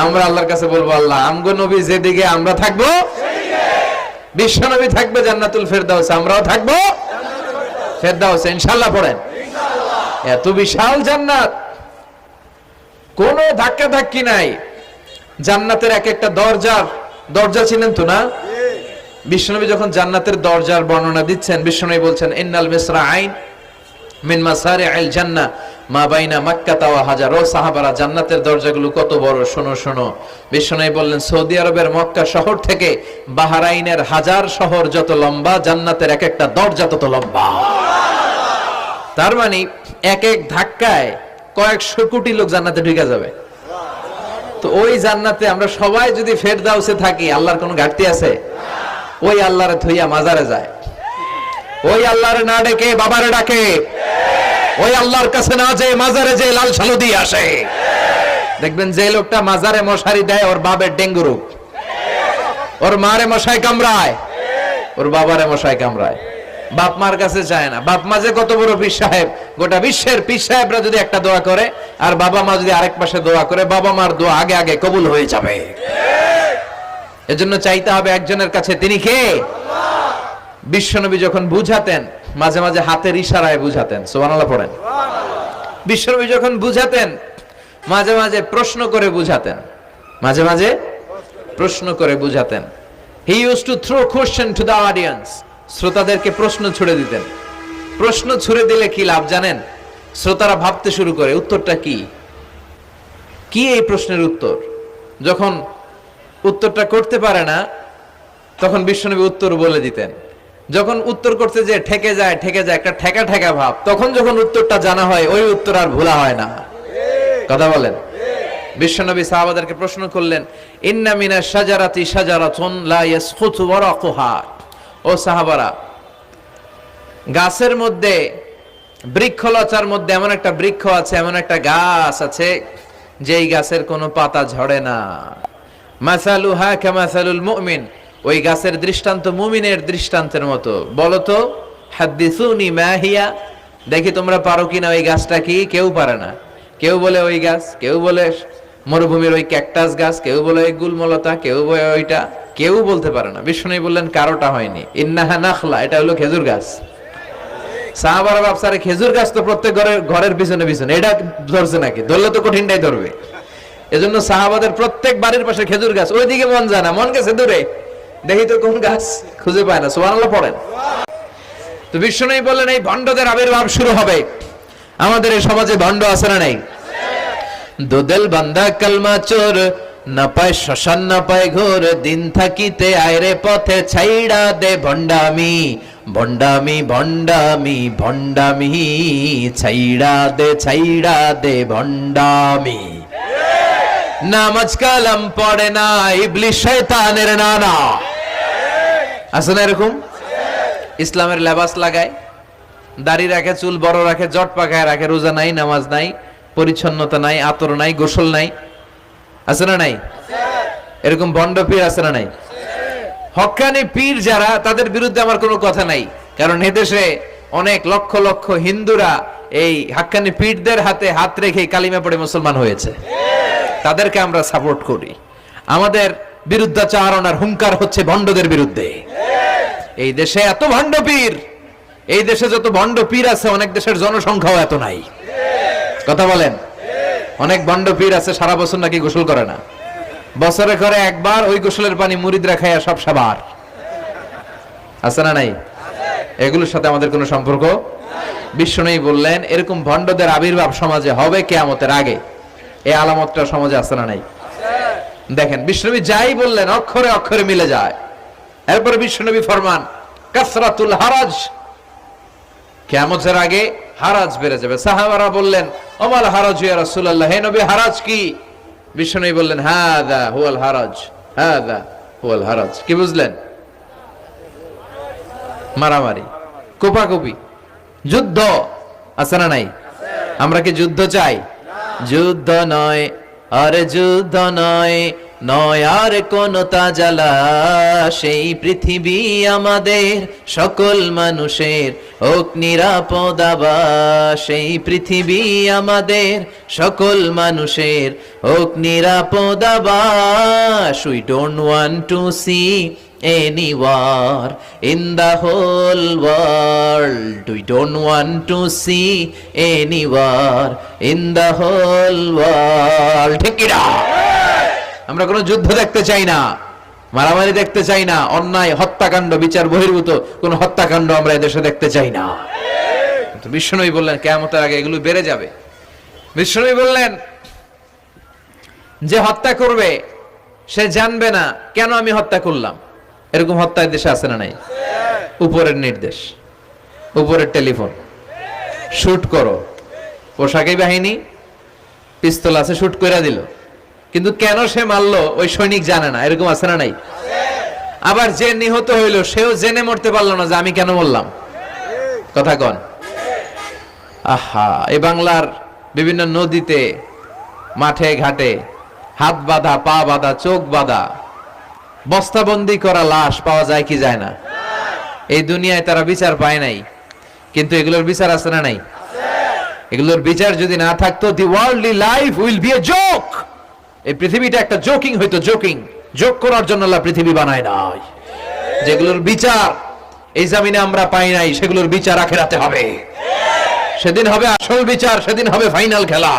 আমরা আল্লাহর কাছে বলবো, আল্লাহ আমগো নবী যেদিকে আমরা থাকবো বিশ্ব নবী থাকবে জান্নাতুল ফেরদাউস, আমরাও থাকবো ফেরদাউস ইনশাআল্লাহ। পড়েন এত বিশাল জান্নাত, কোনো ধাক্কা ধাক্কি নাই। জান্নাতের এক একটা দরজা ছিলেন তো না? বিশ্বনবী যখন জান্নাতের দরজার বর্ণনা দিচ্ছেন, বিশ্বনবী বলছেন ইন্নাল মিসরাআইন মিন মাসারি'আল জান্নাহ মা বাইনা মাক্কাহ ওয়া হাজার। ও সাহাবারা, জান্নাতের দরজাগুলো কত বড়, শোনো শোনো। বিশ্বনবী বললেন সৌদি আরবের মক্কা শহর থেকে বাহরাইনের হাজার শহর যত লম্বা, জান্নাতের এক একটা দরজা তত লম্বা। তার মানে এক এক ধাক্কায় কয়েকশো কোটি লোক জান্নাতে ঢুকে যাবে। তো ওই জান্নাতে আমরা সবাই যদি ফেরদাউসে থাকি, আল্লাহর কোনো ঘাটতি আছে? ওই আল্লাহরে থইয়া মাজারে যায়, ওই আল্লাহরে না ডেকে বাবারে ডাকে, ওই আল্লাহর কাছে না যে মাজারে যে লাল সালু দিয়ে আসে। দেখবেন যে লোকটা মাজারে মশারি দেয়, ওর বাবার ডেঙ্গু রোগ, ওর মারে মশাই কামড়ায়, ওর বাবারে মশাই কামড়ায়। বাপ মার কাছে যায় না। বাপ মা যে কত বড় পীর সাহেব, গোটা বিশ্বের পীর সাহেবরা যদি একটা দোয়া করে আর বাবা মা যদি আরেক পাশে দোয়া করে, বাবা মার দোয়া আগে আগে কবুল হয়ে যাবে। এজন্য চাইতে হবে একজনের কাছে, তিনি কে? বিশ্বনবী যখন বুঝাতেন, মাঝে মাঝে হাতের ইশারায় বুঝাতেন। সুবহানাল্লাহ পড়েন। বিশ্বনবী যখন বুঝাতেন, মাঝে মাঝে প্রশ্ন করে বুঝাতেন, মাঝে মাঝে প্রশ্ন করে বুঝাতেন। He used to throw question to the audience. শ্রোতাদেরকে প্রশ্ন ছুড়ে দিতেন। প্রশ্ন ছুড়ে দিলে কি লাভ জানেন? শ্রোতারা ভাবতে শুরু করে উত্তরটা কি, কি এই প্রশ্নের উত্তর। যখন উত্তরটা করতে পারে না, তখন বিশ্বনবী উত্তর বলে দিতেন। যখন উত্তর করতে যে ঠেকে যায় একটা ঠেকা ঠেকা ভাব, তখন যখন উত্তরটা জানা হয়, ওই উত্তর আর ভোলা হয় না। কথা বলেন। বিশ্বনবী সাহাবাদেরকে প্রশ্ন করলেন, ইন্না মিনাশ শাজারাতি শাজারাতুন লা ইয়াসকুতু ওয়ারাকুহা। ও সাহাবারা, গাছের মধ্যে, বৃক্ষলতার মধ্যে এমন একটা বৃক্ষ আছে, এমন একটা গাছ আছে, যেই গাছের কোনো পাতা ঝরে না। মাসালুহা কামাসালুল মুমিন। ওই গাছের দৃষ্টান্ত মুমিনের দৃষ্টান্তের মতো। বলো তো, হাদিসুনি মা হিয়া, দেখি তোমরা পারো কিনা ওই গাছটা কি? কেউ পারে না। কেউ বলে ওই গাছ, কেউ বলে মরুভূমির ওই ক্যাকটাস গাছ, কেউ বলে ওই গুলমলতা, কেউ বলে ওইটা, কেউ বলতে পারে না। বিষ্ণু বললেন কারোটা হয়নি। ইন্নাহা নাখলা, এটা হলো খেজুর গাছ। সাহাবারা ভাবসারে খেজুর গাছ তো প্রত্যেক ঘরের পিছনে পিছনে, এটা ধরছে নাকি? ধরলে তো কঠিনটাই ধরবে। এজন্য সাহাবাদের প্রত্যেক বাড়ির পাশে খেজুর গাছ। ওইদিকে মন যায় না, মন গেছে দূরে, দেখি তো কোন গাছ, খুঁজে পায় না। সুবহানাল্লাহ পড়েন। তো বিষ্ণু বললেন এই ভণ্ডদের আবির্ভাব শুরু হবে। আমাদের এই সমাজে ভণ্ড আছে না নাই? দুদেল বান্দা কালমা চোর, না পায় শ্মশান না পায় ঘোর, দিন থাকিতে আয়রে পথে ছাইড়া দে ভণ্ডামি, ভণ্ডামি ভণ্ডামি ভণ্ডামি, ছাইড়া দে ভণ্ডামি। নামাজ কালাম পড়ে না, ইবলিশ শয়তানের নানা। আছে না এরকম? ইসলামের লেবাস লাগায়, দাড়ি রাখে, চুল বড় রাখে, জট পাকায় রাখে, রোজা নাই, নামাজ নাই, পরিচ্ছন্নতা নাই, আতর নাই, গোসল নাই। আছে না নাই? এরকম ভণ্ড পীর আছে না নাই? হক্কানি পীর যারা, তাদের বিরুদ্ধে আমার কোনো কথা নাই, কারণ এদেশে অনেক লক্ষ লক্ষ হিন্দুরা এই হাক্কানি পীরদের হাতে হাত রেখে কালিমা পড়ে মুসলমান হয়েছে। তাদেরকে আমরা সাপোর্ট করি। আমাদের বিরুদ্ধাচারণার হুঙ্কার হচ্ছে ভণ্ডদের বিরুদ্ধে। এই দেশে এত ভণ্ড পীর, এই দেশে যত ভণ্ড পীর আছে, অনেক দেশের জনসংখ্যাও এত নাই। কথা বলেন। অনেক ভণ্ড পীর আছে সারা বছর নাকি গোসল করে না, বছরে করে একবার, ওই গোসলের পানি মুরিদরা খায় সব সাবার। আছে না নাই? এগুলোর সাথে আমাদের কোনো সম্পর্ক। বিশ্বনবী বললেন এরকম ভণ্ডদের আবির্ভাব সমাজে হবে কিয়ামতের আগে। এই আলামতটা সমাজে আছে না নাই? দেখেন বিশ্বনবী যাই বললেন অক্ষরে অক্ষরে মিলে যায়। এরপরে বিশ্বনবী ফরমান কাসরাতুল হারাজ, কিয়ামতের আগে হারাজ বেড়ে যাবে। সাহাবারা বললেন ওমাল হারাজ ইয়া রাসূলুল্লাহ, হে নবী হারাজ কি? বিশ্বনবী বললেন হাদা হুয়াল হারাজ, হাদা হুয়াল হারাজ। কি বুঝলেন? মারামারি, কোপাকুপি, যুদ্ধ। আছে না নাই? আমরা কি যুদ্ধ চাই? যুদ্ধ নয়, আরে যুদ্ধ নয়, নয় আর কোন তাজালা, সেই পৃথিবী আমাদের সকল মানুষের হোক নিরাপদ আবাস, সেই পৃথিবী আমাদের সকল মানুষের হোক নিরাপদ আবাস। We don't want to see any war in the whole world. We don't want to see any war in the whole world. ঠিক কি না? আমরা কোনো যুদ্ধ দেখতে চাই না, মারামারি দেখতে চাই না, অন্যায় হত্যাকাণ্ড বিচার বহির্ভূত কোন হত্যাকাণ্ড আমরা এদেশে দেখতে চাই না। কিন্তু বিশ্বনবী বললেন কিয়ামতের আগে এগুলো বেড়ে যাবে। বিশ্বনবী বললেন যে হত্যা করবে সে জানবে না কেন আমি হত্যা করলাম। এরকম হত্যা দেশে আছে না নাই? উপরের নির্দেশ, উপরের টেলিফোন, শুট করো, পোশাকি বাহিনী পিস্তল আছে, শুট করে দিল, কিন্তু কেন সে মারলো ওই সৈনিক জানে না। এরকম আছে না নাই? আবার যে নিহত হইলো সেও জেনে মরতে পারলো না যে আমি কেন মরলাম। কথা কন। আহা, এই বাংলার বিভিন্ন নদীতে, মাঠে ঘাটে হাত বাঁধা, পা বাঁধা, চোখ বাঁধা, বস্তাবন্দি করা লাশ পাওয়া যায় কি যায় না? এই দুনিয়ায় তারা বিচার পায় নাই, কিন্তু এগুলোর বিচার আছে না নাই? এগুলোর বিচার যদি না থাকতো, the worldly life will be a joke. এই পৃথিবীটা একটা জোকিং হইতো, জোকিং। জোক করার জন্য আল্লাহ পৃথিবী বানায় নাই। যেগুলোর বিচার এই জমিনে আমরা পাই নাই, সেগুলোর বিচার আখিরাতে হবে। সেদিন হবে আসল বিচার, সেদিন হবে ফাইনাল খেলা।